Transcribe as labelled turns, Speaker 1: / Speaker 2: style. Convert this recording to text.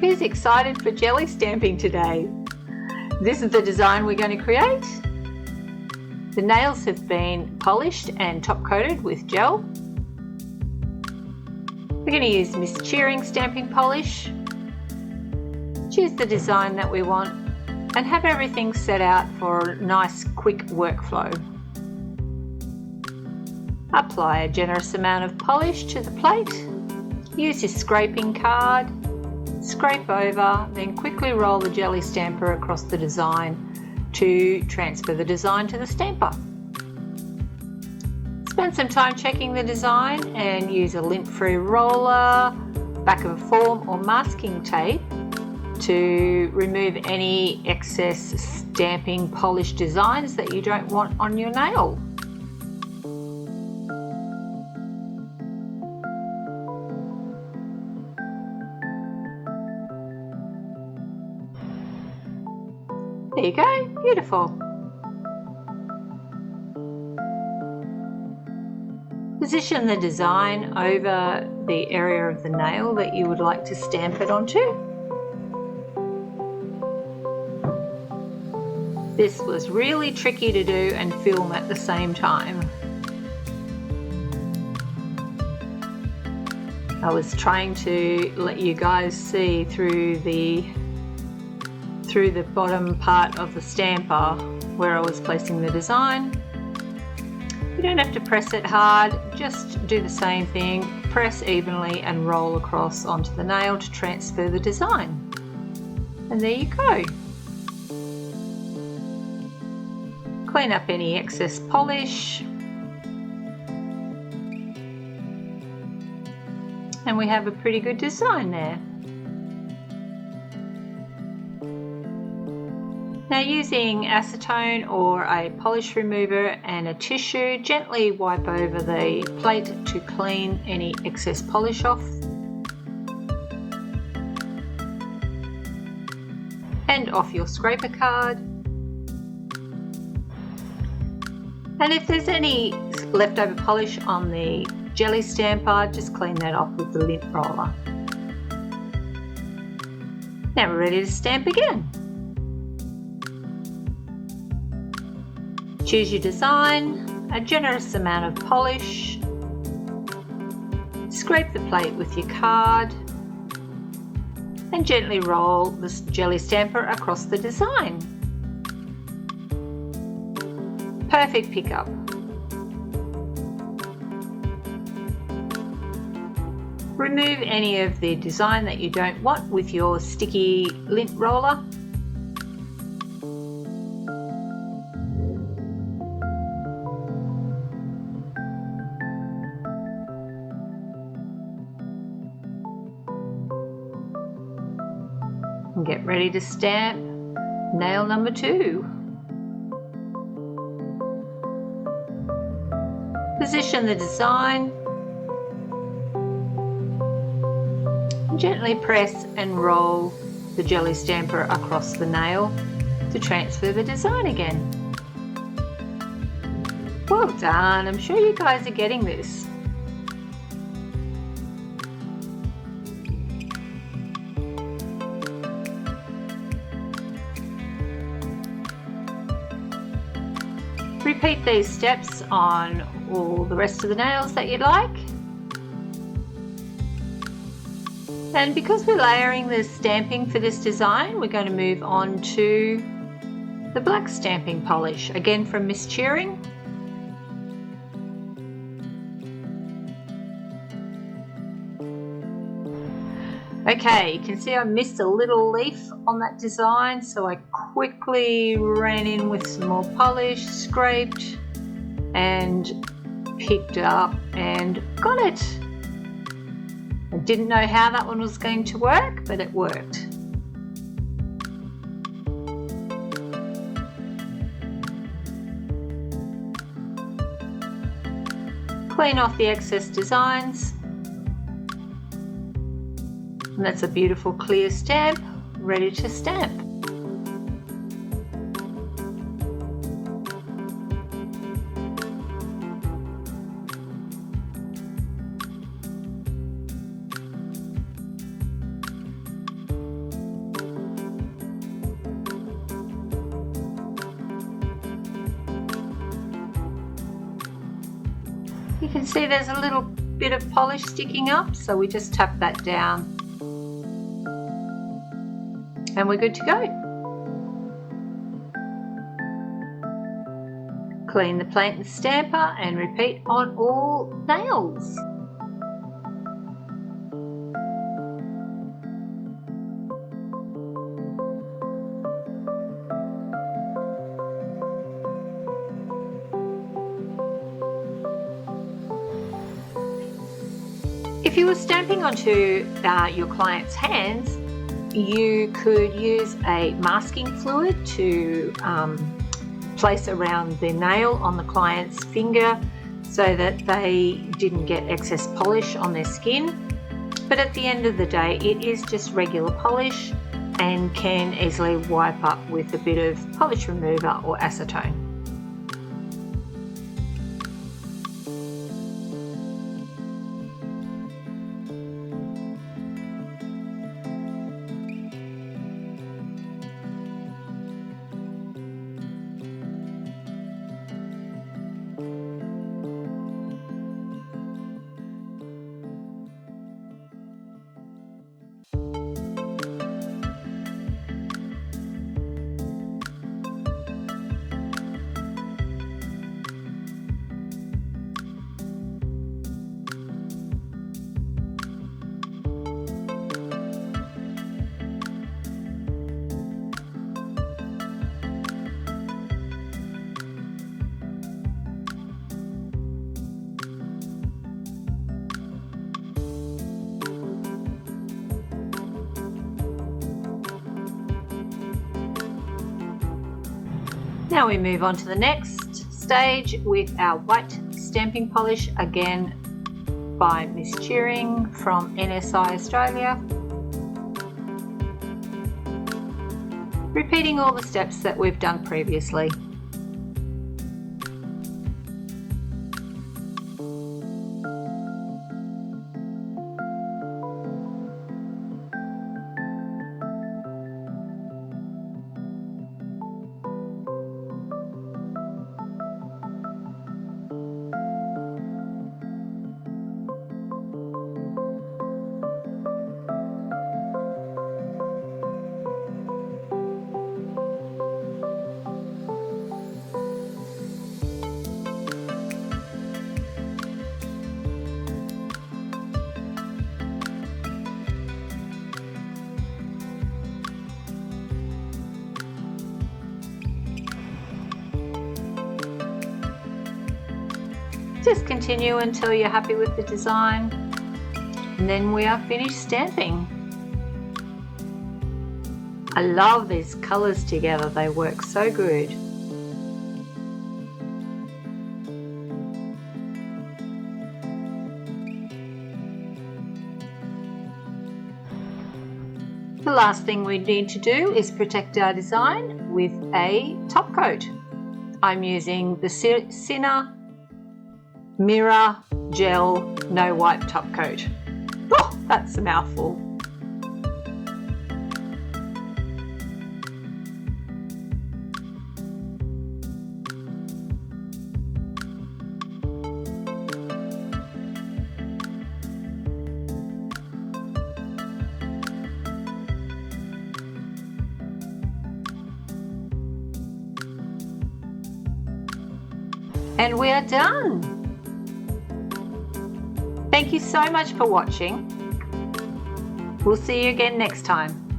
Speaker 1: Who's excited for jelly stamping today? This is the design we're going to create. The nails have been polished and top coated with gel. We're going to use Miss Cheering stamping polish. Choose the design that we want and have everything set out for a nice quick workflow. Apply a generous amount of polish to the plate. Use your scraping card. Scrape over, then quickly roll the jelly stamper across the design to transfer the design to the stamper. Spend some time checking the design and use a lint-free roller, back of a form or masking tape to remove any excess stamping polish designs that you don't want on your nail. There you go, beautiful. Position the design over the area of the nail that you would like to stamp it onto. This was really tricky to do and film at the same time. I was trying to let you guys see through the bottom part of the stamper where I was placing the design. You don't have to press it hard, just do the same thing, press evenly and roll across onto the nail to transfer the design. And there you go. Clean up any excess polish. And we have a pretty good design there. Now, using acetone or a polish remover and a tissue, gently wipe over the plate to clean any excess polish off. And off your scraper card. And if there's any leftover polish on the jelly stamper, just clean that off with the lint roller. Now we're ready to stamp again. Choose your design, a generous amount of polish, scrape the plate with your card and gently roll this jelly stamper across the design. Perfect pickup. Remove any of the design that you don't want with your sticky lint roller. And get ready to stamp nail number 2. Position the design. Gently press and roll the jelly stamper across the nail to transfer the design again. Well done, I'm sure you guys are getting this. Repeat these steps on all the rest of the nails that you'd like. And because we're layering the stamping for this design, we're going to move on to the black stamping polish, again from Miss Cheering. Okay, you can see I missed a little leaf on that design, so I quickly ran in with some more polish, scraped and picked up and got it. I didn't know how that one was going to work, but it worked. Clean off the excess designs. And that's a beautiful clear stamp, ready to stamp. can see there's a little bit of polish sticking up, so we just tap that down and we're good to go. Clean the paint and stamper and repeat on all nails. If you were stamping onto your client's hands, you could use a masking fluid to place around the nail on the client's finger so that they didn't get excess polish on their skin. But at the end of the day, it is just regular polish and can easily wipe up with a bit of polish remover or acetone. Now we move on to the next stage with our white stamping polish, again by Miss Cheering from NSI Australia. Repeating all the steps that we've done previously. Just continue until you're happy with the design, and then we are finished stamping. I love these colours together, they work so good. The last thing we need to do is protect our design with a top coat. I'm using the Sina Mirror Gel No Wipe Top Coat. Oh, that's a mouthful. And we are done. Thank you so much for watching. We'll see you again next time.